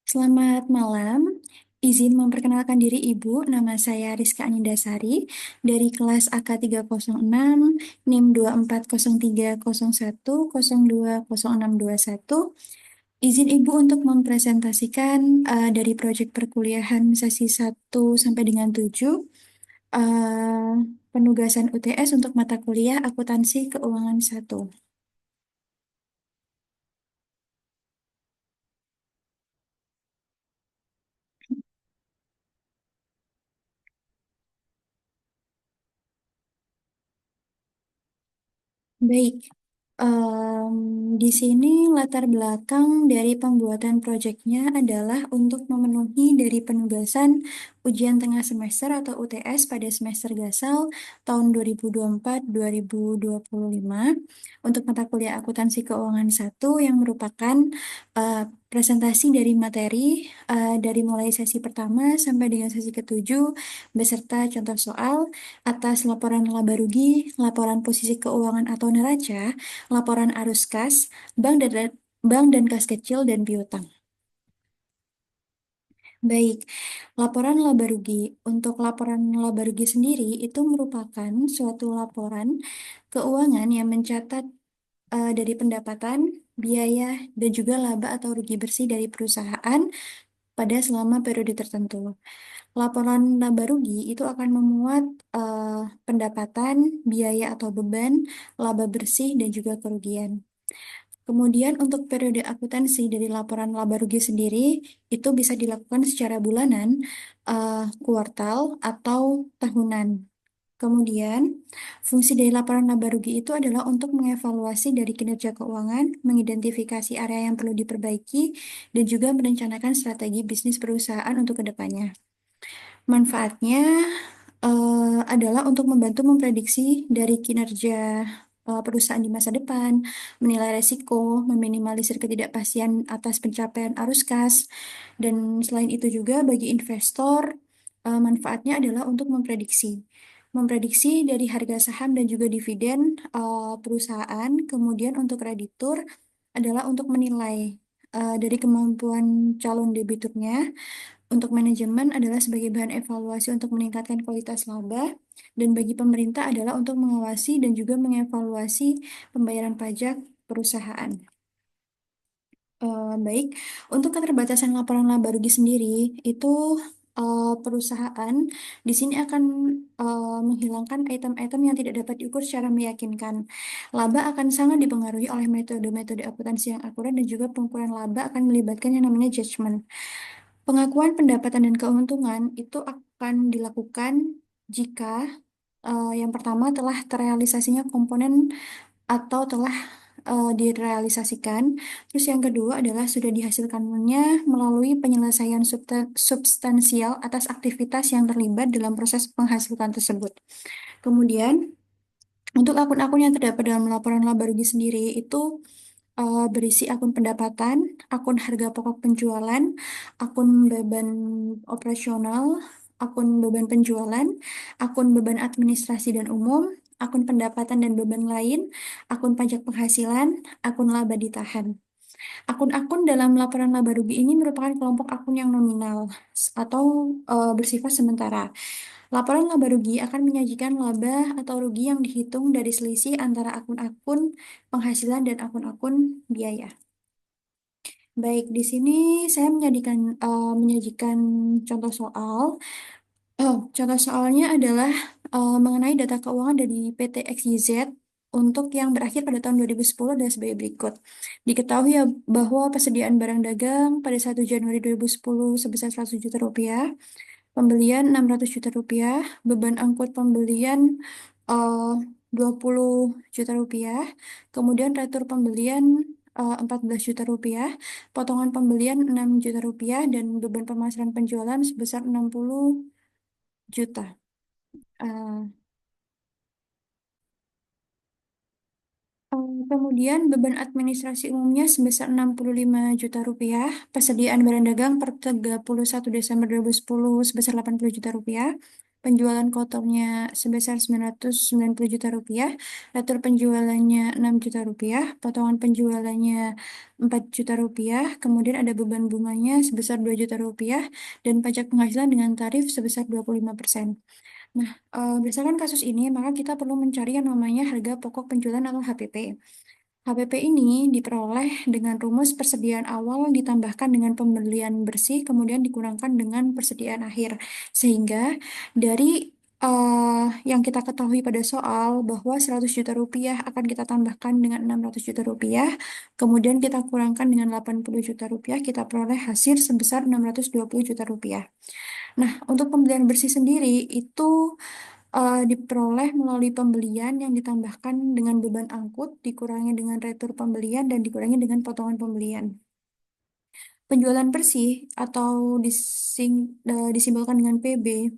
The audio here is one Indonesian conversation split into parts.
Selamat malam. Izin memperkenalkan diri Ibu. Nama saya Rizka Anindasari dari kelas AK 306 NIM 240301020621. Izin Ibu untuk mempresentasikan dari proyek perkuliahan sesi 1 sampai dengan 7, eh, penugasan UTS untuk mata kuliah Akuntansi Keuangan 1. Baik, di sini latar belakang dari pembuatan proyeknya adalah untuk memenuhi dari penugasan ujian tengah semester atau UTS pada semester gasal tahun 2024-2025 untuk mata kuliah Akuntansi Keuangan 1 yang merupakan eh, presentasi dari materi dari mulai sesi pertama sampai dengan sesi ke-7 beserta contoh soal atas laporan laba rugi, laporan posisi keuangan atau neraca, laporan arus kas, bank dan kas kecil dan piutang. Baik, laporan laba rugi. Untuk laporan laba rugi sendiri itu merupakan suatu laporan keuangan yang mencatat dari pendapatan, biaya, dan juga laba atau rugi bersih dari perusahaan pada selama periode tertentu. Laporan laba rugi itu akan memuat eh, pendapatan, biaya atau beban, laba bersih, dan juga kerugian. Kemudian untuk periode akuntansi dari laporan laba rugi sendiri itu bisa dilakukan secara bulanan, kuartal, atau tahunan. Kemudian, fungsi dari laporan laba rugi itu adalah untuk mengevaluasi dari kinerja keuangan, mengidentifikasi area yang perlu diperbaiki, dan juga merencanakan strategi bisnis perusahaan untuk kedepannya. Manfaatnya adalah untuk membantu memprediksi dari kinerja perusahaan di masa depan, menilai resiko, meminimalisir ketidakpastian atas pencapaian arus kas, dan selain itu juga bagi investor, manfaatnya adalah untuk memprediksi dari harga saham dan juga dividen perusahaan. Kemudian untuk kreditur adalah untuk menilai dari kemampuan calon debiturnya. Untuk manajemen adalah sebagai bahan evaluasi untuk meningkatkan kualitas laba, dan bagi pemerintah adalah untuk mengawasi dan juga mengevaluasi pembayaran pajak perusahaan. Baik, untuk keterbatasan laporan laba rugi sendiri, itu perusahaan di sini akan menghilangkan item-item yang tidak dapat diukur secara meyakinkan. Laba akan sangat dipengaruhi oleh metode-metode akuntansi yang akurat dan juga pengukuran laba akan melibatkan yang namanya judgment. Pengakuan pendapatan dan keuntungan itu akan dilakukan jika yang pertama telah terrealisasinya komponen atau telah direalisasikan. Terus yang kedua adalah sudah dihasilkannya melalui penyelesaian substansial atas aktivitas yang terlibat dalam proses penghasilan tersebut. Kemudian, untuk akun-akun yang terdapat dalam laporan laba rugi sendiri itu berisi akun pendapatan, akun harga pokok penjualan, akun beban operasional, akun beban penjualan, akun beban administrasi dan umum, akun pendapatan dan beban lain, akun pajak penghasilan, akun laba ditahan. Akun-akun dalam laporan laba rugi ini merupakan kelompok akun yang nominal atau bersifat sementara. Laporan laba rugi akan menyajikan laba atau rugi yang dihitung dari selisih antara akun-akun penghasilan dan akun-akun biaya. Baik, di sini saya menyajikan contoh soal. Contoh soalnya adalah mengenai data keuangan dari PT XYZ untuk yang berakhir pada tahun 2010 dan sebagai berikut. Diketahui ya bahwa persediaan barang dagang pada 1 Januari 2010 sebesar 100 juta rupiah, pembelian 600 juta rupiah, beban angkut pembelian eh, 20 juta rupiah, kemudian retur pembelian 14 juta rupiah, potongan pembelian 6 juta rupiah, dan beban pemasaran penjualan sebesar 60 juta. Eh, Kemudian beban administrasi umumnya sebesar 65 juta rupiah, persediaan barang dagang per 31 Desember 2010 sebesar 80 juta rupiah, penjualan kotornya sebesar 990 juta rupiah, retur penjualannya 6 juta rupiah, potongan penjualannya 4 juta rupiah, kemudian ada beban bunganya sebesar 2 juta rupiah, dan pajak penghasilan dengan tarif sebesar 25%. Nah, berdasarkan kasus ini, maka kita perlu mencari yang namanya harga pokok penjualan atau HPP. HPP ini diperoleh dengan rumus persediaan awal ditambahkan dengan pembelian bersih, kemudian dikurangkan dengan persediaan akhir. Sehingga dari yang kita ketahui pada soal bahwa 100 juta rupiah akan kita tambahkan dengan 600 juta rupiah, kemudian kita kurangkan dengan 80 juta rupiah, kita peroleh hasil sebesar 620 juta rupiah. Nah, untuk pembelian bersih sendiri itu diperoleh melalui pembelian yang ditambahkan dengan beban angkut, dikurangi dengan retur pembelian, dan dikurangi dengan potongan pembelian. Penjualan bersih atau disimbolkan dengan PB.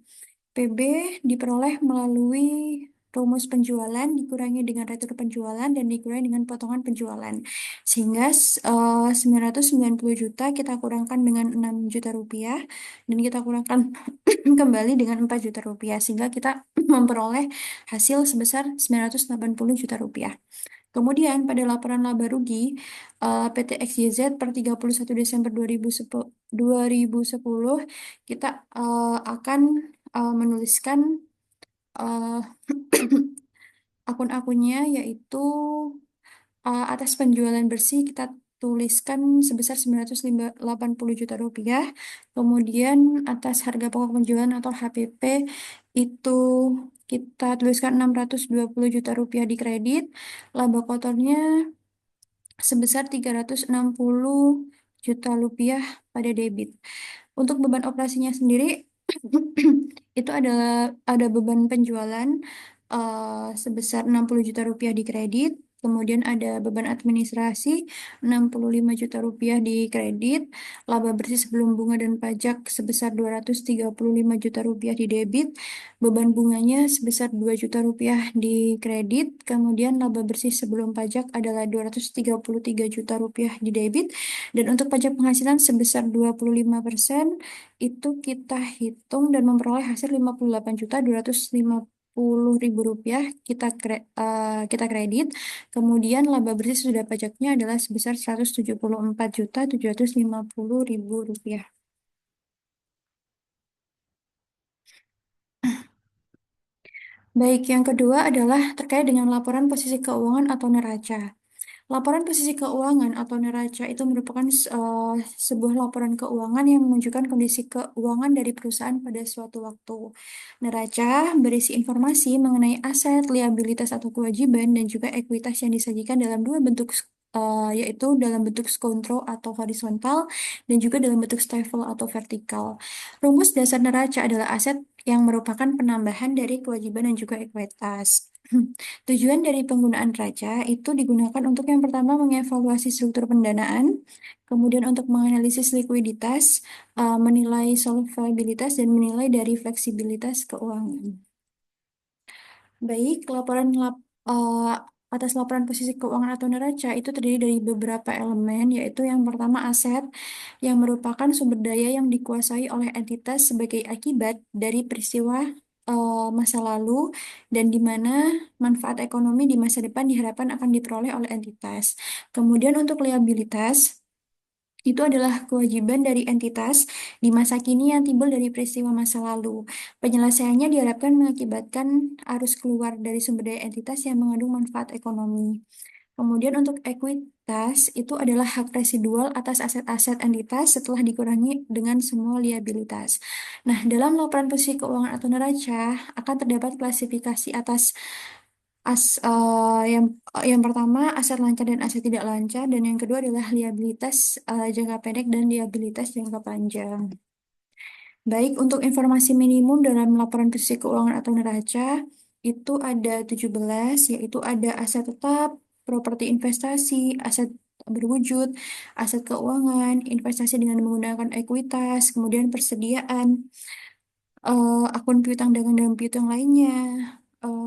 PB diperoleh melalui rumus penjualan dikurangi dengan retur penjualan dan dikurangi dengan potongan penjualan. Sehingga 990 juta kita kurangkan dengan 6 juta rupiah dan kita kurangkan kembali dengan 4 juta rupiah sehingga kita memperoleh hasil sebesar 980 juta rupiah. Kemudian pada laporan laba rugi PT XYZ per 31 Desember 2010 kita akan menuliskan eh, akun-akunnya yaitu atas penjualan bersih kita tuliskan sebesar 980 juta rupiah. Kemudian atas harga pokok penjualan atau HPP itu kita tuliskan 620 juta rupiah di kredit. Laba kotornya sebesar 360 juta rupiah pada debit. Untuk beban operasinya sendiri itu adalah ada beban penjualan sebesar 60 juta rupiah di kredit, kemudian ada beban administrasi 65 juta rupiah di kredit, laba bersih sebelum bunga dan pajak sebesar 235 juta rupiah di debit, beban bunganya sebesar 2 juta rupiah di kredit, kemudian laba bersih sebelum pajak adalah 233 juta rupiah di debit, dan untuk pajak penghasilan sebesar 25% itu kita hitung dan memperoleh hasil 58.250.000 rupiah kita kredit. Kemudian laba bersih sudah pajaknya adalah sebesar 174.750.000 rupiah. Baik, yang kedua adalah terkait dengan laporan posisi keuangan atau neraca. Laporan posisi keuangan atau neraca itu merupakan sebuah laporan keuangan yang menunjukkan kondisi keuangan dari perusahaan pada suatu waktu. Neraca berisi informasi mengenai aset, liabilitas atau kewajiban, dan juga ekuitas yang disajikan dalam dua bentuk, yaitu dalam bentuk skontro atau horizontal, dan juga dalam bentuk staple atau vertikal. Rumus dasar neraca adalah aset yang merupakan penambahan dari kewajiban dan juga ekuitas. Tujuan dari penggunaan neraca itu digunakan untuk yang pertama mengevaluasi struktur pendanaan, kemudian untuk menganalisis likuiditas, menilai solvabilitas, dan menilai dari fleksibilitas keuangan. Baik, eh, atas laporan posisi keuangan atau neraca itu terdiri dari beberapa elemen, yaitu yang pertama aset, yang merupakan sumber daya yang dikuasai oleh entitas sebagai akibat dari peristiwa masa lalu dan di mana manfaat ekonomi di masa depan diharapkan akan diperoleh oleh entitas. Kemudian untuk liabilitas, itu adalah kewajiban dari entitas di masa kini yang timbul dari peristiwa masa lalu. Penyelesaiannya diharapkan mengakibatkan arus keluar dari sumber daya entitas yang mengandung manfaat ekonomi. Kemudian untuk ekuitas itu adalah hak residual atas aset-aset entitas setelah dikurangi dengan semua liabilitas. Nah, dalam laporan posisi keuangan atau neraca akan terdapat klasifikasi atas as eh, yang yang pertama aset lancar dan aset tidak lancar, dan yang kedua adalah liabilitas jangka pendek dan liabilitas jangka panjang. Baik, untuk informasi minimum dalam laporan posisi keuangan atau neraca, itu ada 17, yaitu ada aset tetap, properti investasi, aset berwujud, aset keuangan, investasi dengan menggunakan ekuitas, kemudian persediaan, akun piutang dagang dan piutang lainnya,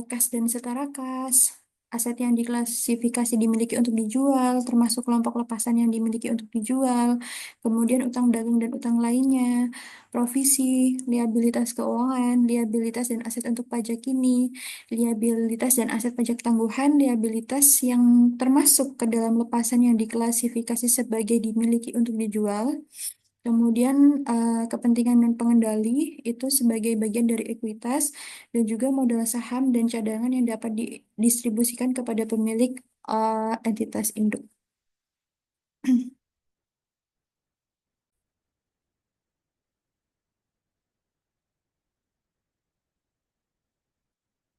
kas dan setara kas. aset yang diklasifikasi dimiliki untuk dijual, termasuk kelompok lepasan yang dimiliki untuk dijual, kemudian utang dagang dan utang lainnya, provisi, liabilitas keuangan, liabilitas dan aset untuk pajak ini, liabilitas dan aset pajak tangguhan, liabilitas yang termasuk ke dalam lepasan yang diklasifikasi sebagai dimiliki untuk dijual. Kemudian kepentingan dan pengendali itu sebagai bagian dari ekuitas dan juga modal saham dan cadangan yang dapat didistribusikan kepada pemilik entitas induk.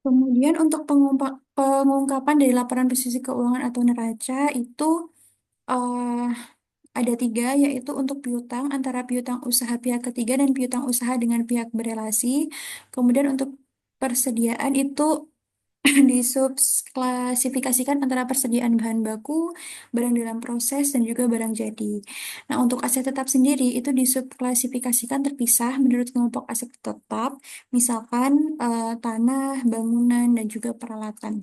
Kemudian untuk pengungkapan dari laporan posisi keuangan atau neraca itu eh, ada tiga, yaitu untuk piutang antara piutang usaha pihak ketiga dan piutang usaha dengan pihak berelasi. Kemudian untuk persediaan itu disubklasifikasikan antara persediaan bahan baku, barang dalam proses, dan juga barang jadi. Nah, untuk aset tetap sendiri itu disubklasifikasikan terpisah menurut kelompok aset tetap, misalkan tanah, bangunan, dan juga peralatan.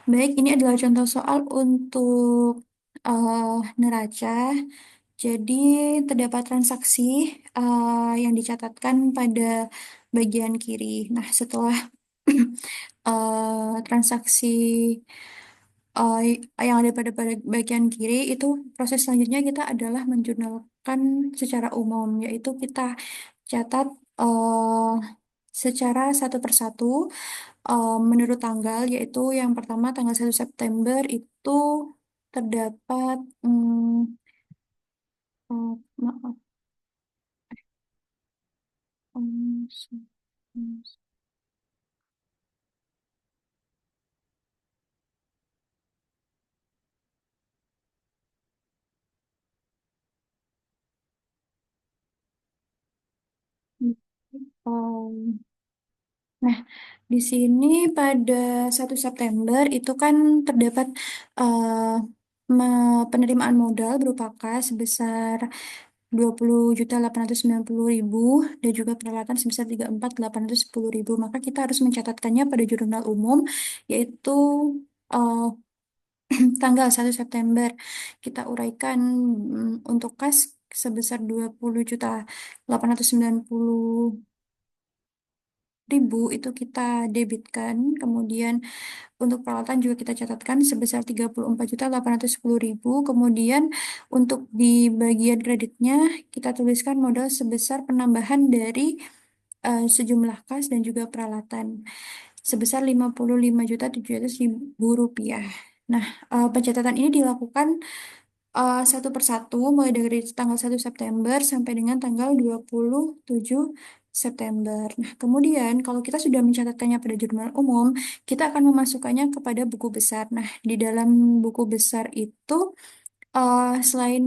Baik, ini adalah contoh soal untuk neraca. Jadi, terdapat transaksi yang dicatatkan pada bagian kiri. Nah, setelah transaksi uh, yang ada pada bagian kiri itu proses selanjutnya kita adalah menjurnalkan secara umum, yaitu kita catat secara satu persatu menurut tanggal, yaitu yang pertama tanggal 1 September itu terdapat maaf, um, um, Nah, di sini pada 1 September itu kan terdapat penerimaan modal berupa kas sebesar 20.890.000 dan juga peralatan sebesar 34.810.000. Maka kita harus mencatatkannya pada jurnal umum, yaitu eh, tanggal 1 September. Kita uraikan untuk kas sebesar 20.890.000 itu kita debitkan. Kemudian untuk peralatan juga kita catatkan sebesar 34.810.000. Kemudian untuk di bagian kreditnya kita tuliskan modal sebesar penambahan dari sejumlah kas dan juga peralatan sebesar 55.700.000 rupiah. Nah, pencatatan ini dilakukan satu persatu mulai dari tanggal 1 September sampai dengan tanggal 27 September. Nah, kemudian kalau kita sudah mencatatkannya pada jurnal umum, kita akan memasukkannya kepada buku besar. Nah, di dalam buku besar itu selain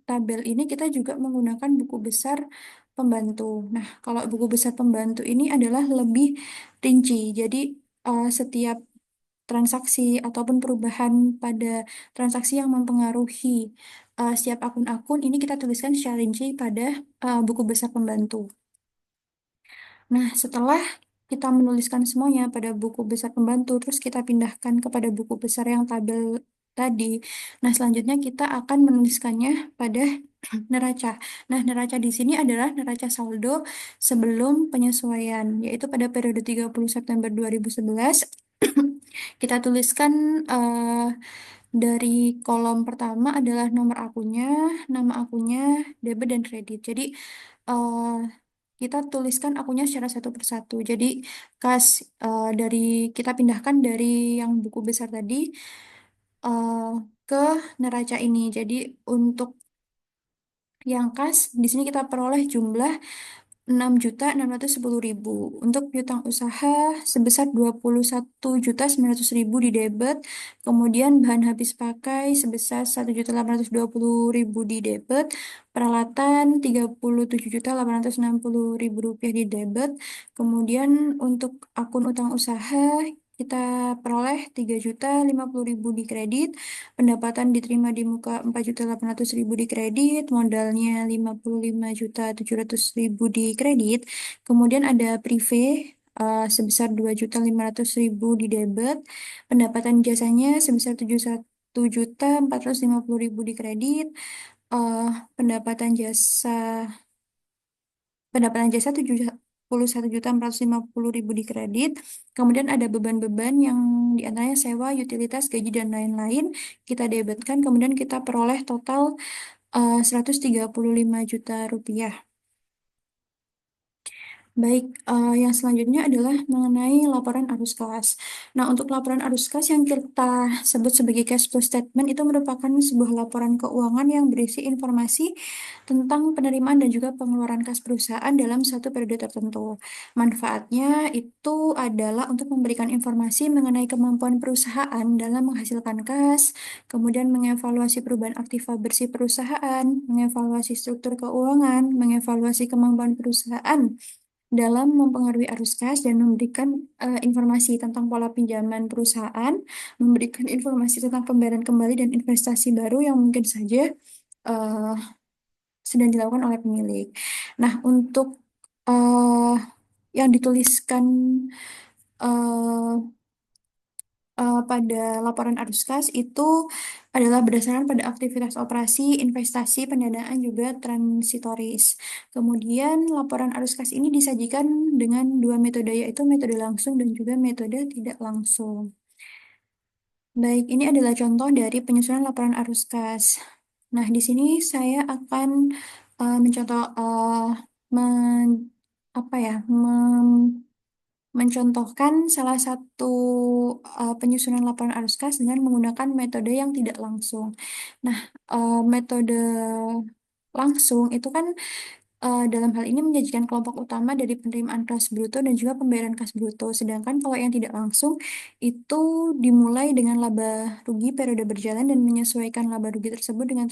tabel ini kita juga menggunakan buku besar pembantu. Nah, kalau buku besar pembantu ini adalah lebih rinci. Jadi setiap transaksi ataupun perubahan pada transaksi yang mempengaruhi setiap akun-akun ini kita tuliskan secara rinci pada buku besar pembantu. Nah, setelah kita menuliskan semuanya pada buku besar pembantu, terus kita pindahkan kepada buku besar yang tabel tadi. Nah, selanjutnya kita akan menuliskannya pada neraca. Nah, neraca di sini adalah neraca saldo sebelum penyesuaian, yaitu pada periode 30 September 2011. Kita tuliskan dari kolom pertama adalah nomor akunnya, nama akunnya, debit dan kredit. Jadi eh, kita tuliskan akunnya secara satu persatu. Jadi kas dari kita pindahkan dari yang buku besar tadi eh, ke neraca ini. Jadi untuk yang kas di sini kita peroleh jumlah 6.610.000. Untuk piutang usaha sebesar 21.900.000 di debit. Kemudian bahan habis pakai sebesar 1.820.000 di debit. Peralatan 37.860.000 rupiah di debit. Kemudian untuk akun utang usaha kita peroleh 3.050.000 di kredit. Pendapatan diterima di muka 4.800.000 di kredit, modalnya 55.700.000 di kredit. Kemudian ada prive sebesar 2.500.000 di debit, pendapatan jasanya sebesar 71.450.000 di kredit, eh, pendapatan jasa pendapatan jasa 71.450.000 di kredit. Kemudian ada beban-beban yang diantaranya sewa, utilitas, gaji, dan lain-lain. Kita debitkan, kemudian kita peroleh total 135 juta rupiah. Baik, yang selanjutnya adalah mengenai laporan arus kas. Nah, untuk laporan arus kas yang kita sebut sebagai cash flow statement itu merupakan sebuah laporan keuangan yang berisi informasi tentang penerimaan dan juga pengeluaran kas perusahaan dalam satu periode tertentu. Manfaatnya itu adalah untuk memberikan informasi mengenai kemampuan perusahaan dalam menghasilkan kas, kemudian mengevaluasi perubahan aktiva bersih perusahaan, mengevaluasi struktur keuangan, mengevaluasi kemampuan perusahaan dalam mempengaruhi arus kas dan memberikan informasi tentang pola pinjaman perusahaan, memberikan informasi tentang pembayaran kembali dan investasi baru yang mungkin saja eh, sedang dilakukan oleh pemilik. Nah, untuk eh, yang dituliskan eh, pada laporan arus kas itu adalah berdasarkan pada aktivitas operasi, investasi, pendanaan juga transitoris. Kemudian laporan arus kas ini disajikan dengan dua metode yaitu metode langsung dan juga metode tidak langsung. Baik, ini adalah contoh dari penyusunan laporan arus kas. Nah, di sini saya akan mencontoh apa ya, mencontohkan salah satu penyusunan laporan arus kas dengan menggunakan metode yang tidak langsung. Nah, metode langsung itu kan dalam hal ini menjanjikan kelompok utama dari penerimaan kas bruto dan juga pembayaran kas bruto. Sedangkan kalau yang tidak langsung itu dimulai dengan laba rugi periode berjalan dan menyesuaikan laba rugi tersebut dengan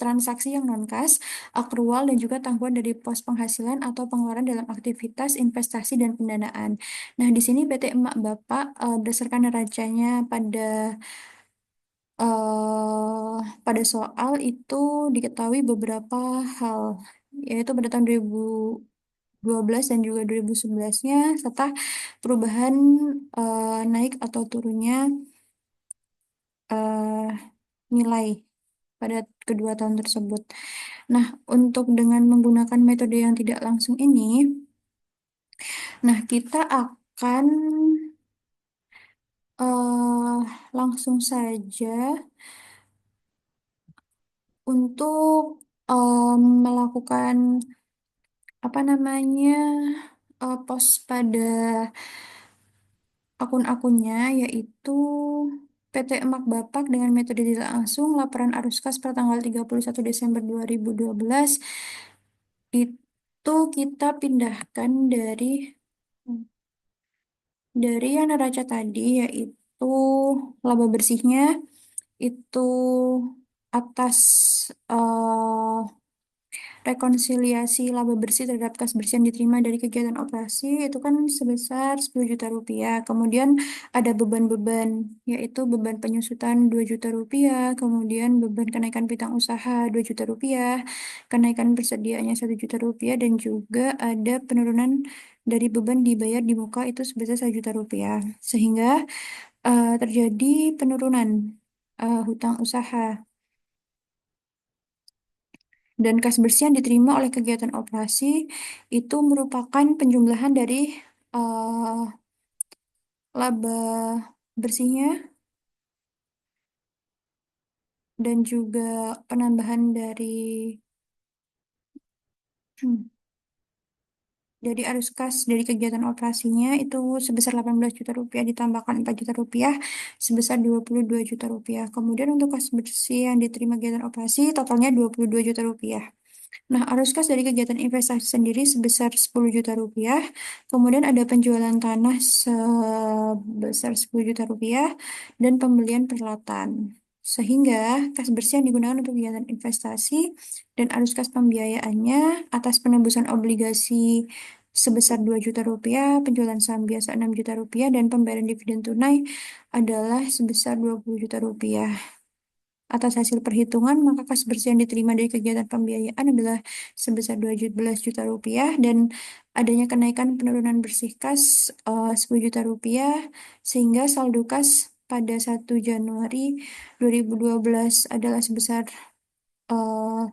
transaksi yang non-kas, akrual, dan juga tanggungan dari pos penghasilan atau pengeluaran dalam aktivitas investasi dan pendanaan. Nah, di sini PT Emak Bapak berdasarkan neracanya pada soal itu diketahui beberapa hal, yaitu pada tahun 2012 dan juga 2011-nya, serta perubahan naik atau turunnya eh, nilai pada kedua tahun tersebut. Nah, untuk dengan menggunakan metode yang tidak langsung ini, nah kita akan eh, langsung saja untuk melakukan apa namanya pos pada akun-akunnya yaitu PT Emak Bapak dengan metode tidak langsung laporan arus kas per tanggal 31 Desember 2012 itu kita pindahkan dari yang neraca tadi yaitu laba bersihnya itu atas eh, rekonsiliasi laba bersih terhadap kas bersih yang diterima dari kegiatan operasi itu kan sebesar 10 juta rupiah. Kemudian ada beban-beban, yaitu beban penyusutan 2 juta rupiah, kemudian beban kenaikan piutang usaha 2 juta rupiah, kenaikan persediaannya 1 juta rupiah, dan juga ada penurunan dari beban dibayar di muka itu sebesar 1 juta rupiah. Sehingga terjadi penurunan hutang usaha dan kas bersih yang diterima oleh kegiatan operasi itu merupakan penjumlahan dari eh, laba bersihnya dan juga penambahan dari arus kas dari kegiatan operasinya itu sebesar 18 juta rupiah ditambahkan 4 juta rupiah sebesar 22 juta rupiah. Kemudian untuk kas bersih yang diterima kegiatan operasi totalnya 22 juta rupiah. Nah, arus kas dari kegiatan investasi sendiri sebesar 10 juta rupiah. Kemudian ada penjualan tanah sebesar 10 juta rupiah dan pembelian peralatan. Sehingga kas bersih yang digunakan untuk kegiatan investasi dan arus kas pembiayaannya atas penembusan obligasi sebesar 2 juta rupiah, penjualan saham biasa 6 juta rupiah, dan pembayaran dividen tunai adalah sebesar 20 juta rupiah. atas hasil perhitungan, maka kas bersih yang diterima dari kegiatan pembiayaan adalah sebesar 12 juta rupiah dan adanya kenaikan penurunan bersih kas 10 juta rupiah sehingga saldo kas pada 1 Januari 2012 adalah sebesar eh,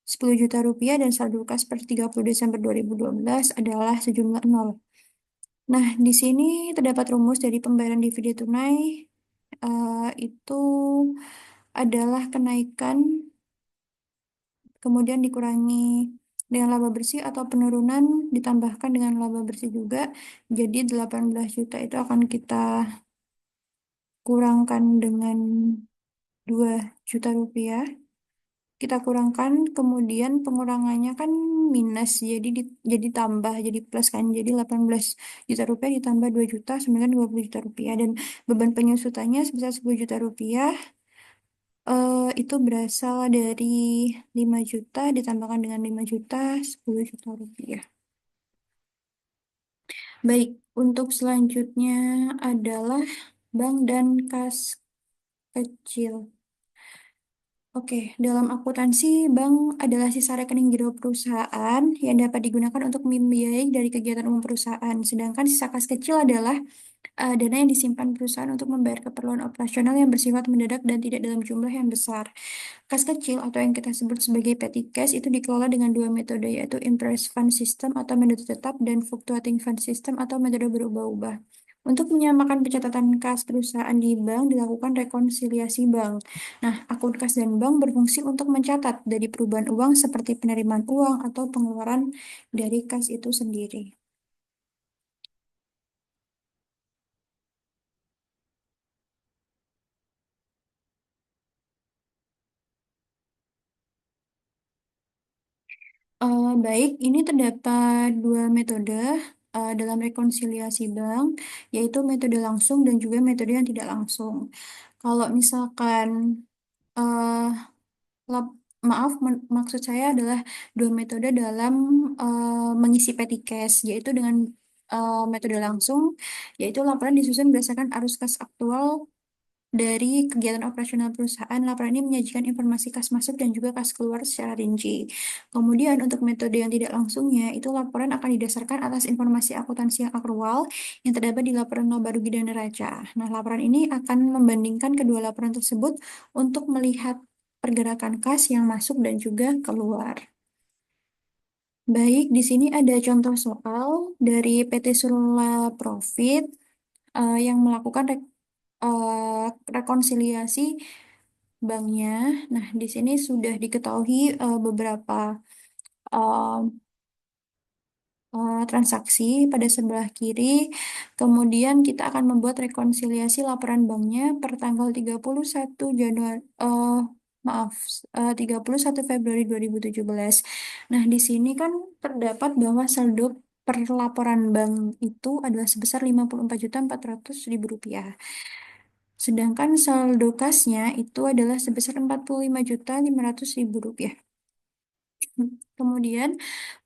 10 juta rupiah dan saldo kas per 30 Desember 2012 adalah sejumlah nol. Nah, di sini terdapat rumus dari pembayaran dividen tunai itu adalah kenaikan kemudian dikurangi dengan laba bersih atau penurunan ditambahkan dengan laba bersih juga. Jadi 18 juta itu akan kita kurangkan dengan 2 juta rupiah. Kita kurangkan, kemudian pengurangannya kan minus, jadi tambah, jadi plus kan. Jadi 18 juta rupiah ditambah 2 juta, sebenarnya 20 juta rupiah. Dan beban penyusutannya sebesar 10 juta rupiah, itu berasal dari 5 juta ditambahkan dengan 5 juta, 10 juta rupiah. Baik, untuk selanjutnya adalah bank dan kas kecil. Oke, dalam akuntansi, bank adalah sisa rekening giro perusahaan yang dapat digunakan untuk membiayai dari kegiatan umum perusahaan. Sedangkan sisa kas kecil adalah dana yang disimpan perusahaan untuk membayar keperluan operasional yang bersifat mendadak dan tidak dalam jumlah yang besar. Kas kecil atau yang kita sebut sebagai petty cash itu dikelola dengan dua metode, yaitu interest fund system atau metode tetap dan fluctuating fund system atau metode berubah-ubah. Untuk menyamakan pencatatan kas perusahaan di bank dilakukan rekonsiliasi bank. Nah, akun kas dan bank berfungsi untuk mencatat dari perubahan uang seperti penerimaan uang atau pengeluaran dari kas itu sendiri. Baik, ini terdapat dua metode dalam rekonsiliasi bank, yaitu metode langsung dan juga metode yang tidak langsung. Kalau misalkan, uh, lap- maaf, maksud saya adalah dua metode dalam mengisi petty cash, yaitu dengan metode langsung, yaitu laporan disusun berdasarkan arus kas aktual dari kegiatan operasional perusahaan. Laporan ini menyajikan informasi kas masuk dan juga kas keluar secara rinci. Kemudian untuk metode yang tidak langsungnya, itu laporan akan didasarkan atas informasi akuntansi yang akrual yang terdapat di laporan laba rugi dan neraca. Nah, laporan ini akan membandingkan kedua laporan tersebut untuk melihat pergerakan kas yang masuk dan juga keluar. Baik, di sini ada contoh soal dari PT Surula Profit yang melakukan rekonsiliasi banknya. Nah, di sini sudah diketahui beberapa eh, transaksi pada sebelah kiri. Kemudian kita akan membuat rekonsiliasi laporan banknya per tanggal 31 Januari, maaf, 31 Februari 2017. Nah, di sini kan terdapat bahwa saldo per laporan bank itu adalah sebesar 54.400.000 rupiah. Sedangkan saldo kasnya itu adalah sebesar 45.500.000 rupiah. Kemudian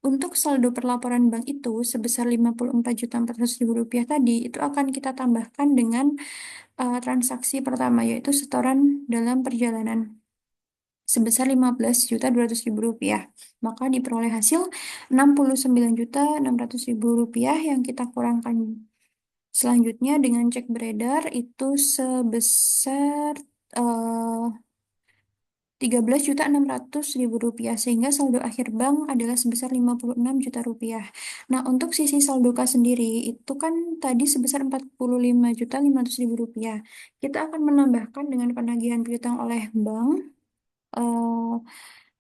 untuk saldo perlaporan bank itu sebesar 54.400.000 rupiah tadi itu akan kita tambahkan dengan transaksi pertama, yaitu setoran dalam perjalanan sebesar 15.200.000 rupiah. Maka diperoleh hasil 69.600.000 rupiah yang kita kurangkan selanjutnya dengan cek beredar itu sebesar eh, 13.600.000 rupiah sehingga saldo akhir bank adalah sebesar 56 juta rupiah. Nah, untuk sisi saldo kas sendiri itu kan tadi sebesar 45.500.000 rupiah. Kita akan menambahkan dengan penagihan piutang oleh bank eh,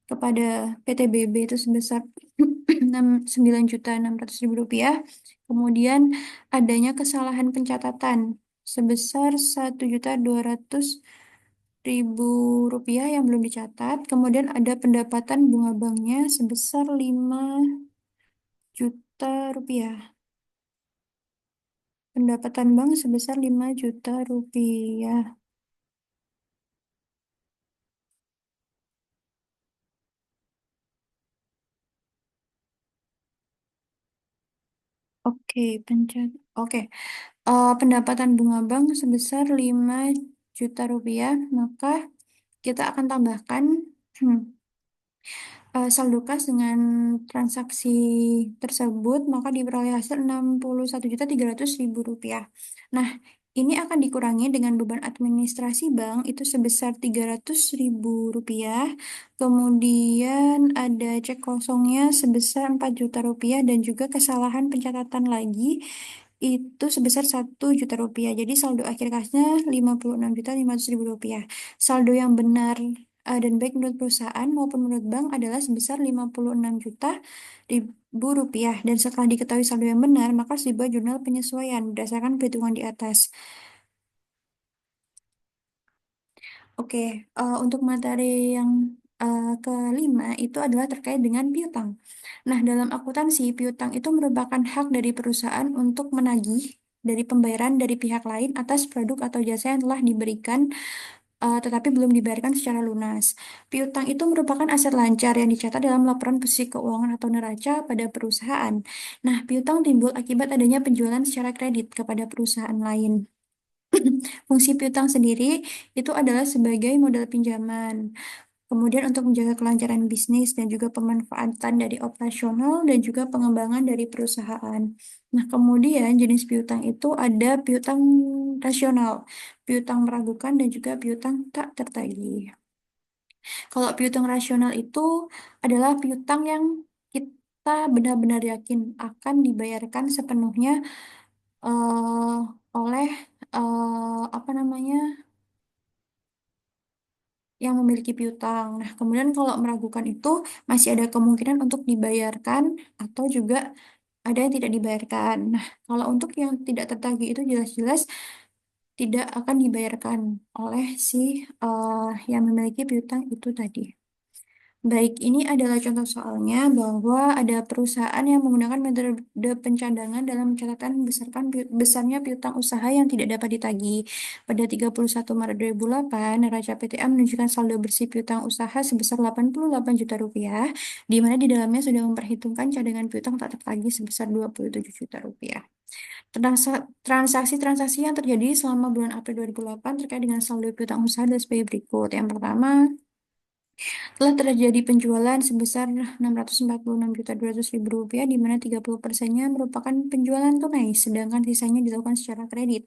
kepada PTBB itu sebesar 9.600.000 rupiah. Kemudian adanya kesalahan pencatatan sebesar 1.200.000 rupiah yang belum dicatat. Kemudian ada pendapatan bunga banknya sebesar 5 juta rupiah. Pendapatan bank sebesar 5 juta rupiah. Oke, Oke, pendapatan bunga bank sebesar 5 juta rupiah, maka kita akan tambahkan hmm, saldo kas dengan transaksi tersebut, maka diperoleh hasil 61.300.000 rupiah. Nah, ini akan dikurangi dengan beban administrasi bank itu sebesar 300.000 rupiah. Kemudian ada cek kosongnya sebesar 4 juta rupiah dan juga kesalahan pencatatan lagi itu sebesar 1 juta rupiah. Jadi saldo akhir kasnya 56.500.000 rupiah. Saldo yang benar dan baik menurut perusahaan maupun menurut bank adalah sebesar 56 juta rupiah. Dan setelah diketahui saldo yang benar, maka harus dibuat jurnal penyesuaian berdasarkan perhitungan di atas. Oke, untuk materi yang kelima itu adalah terkait dengan piutang. Nah, dalam akuntansi, piutang itu merupakan hak dari perusahaan untuk menagih dari pembayaran dari pihak lain atas produk atau jasa yang telah diberikan tetapi belum dibayarkan secara lunas. Piutang itu merupakan aset lancar yang dicatat dalam laporan posisi keuangan atau neraca pada perusahaan. Nah, piutang timbul akibat adanya penjualan secara kredit kepada perusahaan lain. Fungsi piutang sendiri itu adalah sebagai modal pinjaman. Kemudian untuk menjaga kelancaran bisnis dan juga pemanfaatan dari operasional dan juga pengembangan dari perusahaan. Nah, kemudian jenis piutang itu ada piutang rasional, piutang meragukan, dan juga piutang tak tertagih. Kalau piutang rasional itu adalah piutang yang kita benar-benar yakin akan dibayarkan sepenuhnya eh, oleh apa namanya yang memiliki piutang. Nah, kemudian kalau meragukan itu masih ada kemungkinan untuk dibayarkan atau juga ada yang tidak dibayarkan. Nah, kalau untuk yang tidak tertagih itu jelas-jelas tidak akan dibayarkan oleh si yang memiliki piutang itu tadi. Baik, ini adalah contoh soalnya bahwa ada perusahaan yang menggunakan metode pencadangan dalam mencatatkan besarnya piutang usaha yang tidak dapat ditagih. Pada 31 Maret 2008, neraca PTA menunjukkan saldo bersih piutang usaha sebesar 88 juta rupiah, di mana di dalamnya sudah memperhitungkan cadangan piutang tak tertagih sebesar 27 juta rupiah. Transaksi-transaksi yang terjadi selama bulan April 2008 terkait dengan saldo piutang usaha adalah sebagai berikut. Yang pertama, telah terjadi penjualan sebesar 646.200.000 rupiah, di mana 30%-nya merupakan penjualan tunai, sedangkan sisanya dilakukan secara kredit.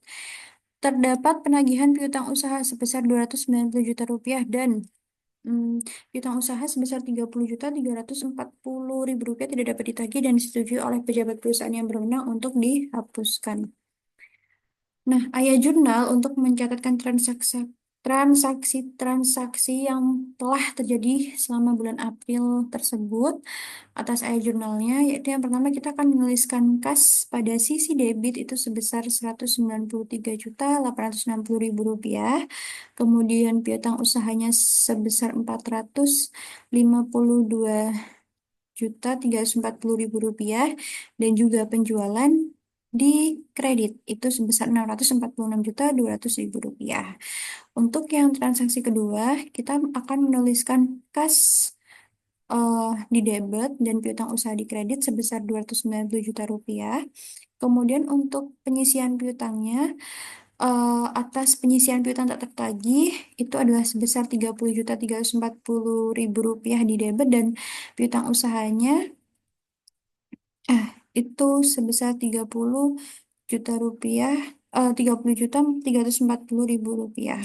Terdapat penagihan piutang usaha sebesar 290 juta rupiah dan piutang usaha sebesar 30.340.000 rupiah tidak dapat ditagih dan disetujui oleh pejabat perusahaan yang berwenang untuk dihapuskan. Nah, ayah jurnal untuk mencatatkan transaksi-transaksi yang telah terjadi selama bulan April tersebut atas ayah jurnalnya, yaitu yang pertama kita akan menuliskan kas pada sisi debit itu sebesar 193.860.000 rupiah, kemudian piutang usahanya sebesar 452.340.000 rupiah, dan juga penjualan di kredit itu sebesar 646.200.000 rupiah. Untuk yang transaksi kedua, kita akan menuliskan kas di debit dan piutang usaha di kredit sebesar 290 juta rupiah. Kemudian untuk penyisian piutangnya, atas penyisian piutang tak tertagih itu adalah sebesar 30.340.000 rupiah di debit dan piutang usahanya itu sebesar 30 juta 340.000 rupiah.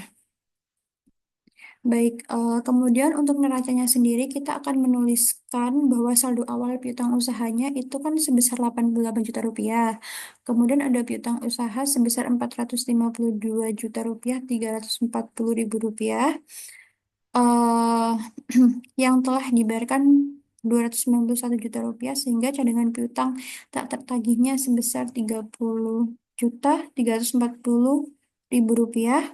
Baik, kemudian untuk neracanya sendiri kita akan menuliskan bahwa saldo awal piutang usahanya itu kan sebesar 88 juta rupiah. Kemudian ada piutang usaha sebesar 452 juta rupiah 340.000 rupiah eh yang telah dibayarkan 291 juta rupiah sehingga cadangan piutang tak tertagihnya sebesar 30.340.000 rupiah.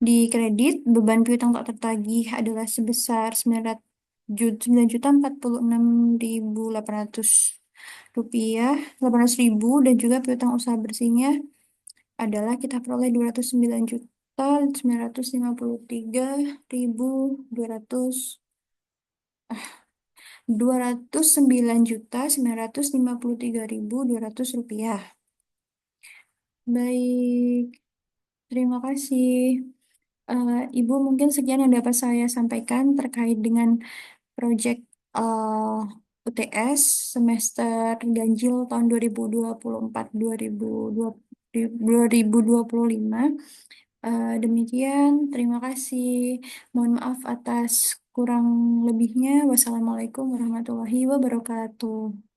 Di kredit, beban piutang tak tertagih adalah sebesar 9.046.800 rupiah, 800.000, dan juga piutang usaha bersihnya adalah kita peroleh 209.953.200 rupiah. Baik, terima kasih. Ibu, mungkin sekian yang dapat saya sampaikan terkait dengan proyek UTS semester ganjil tahun 2024-2025. Demikian, terima kasih. Mohon maaf atas kurang lebihnya. Wassalamualaikum warahmatullahi wabarakatuh.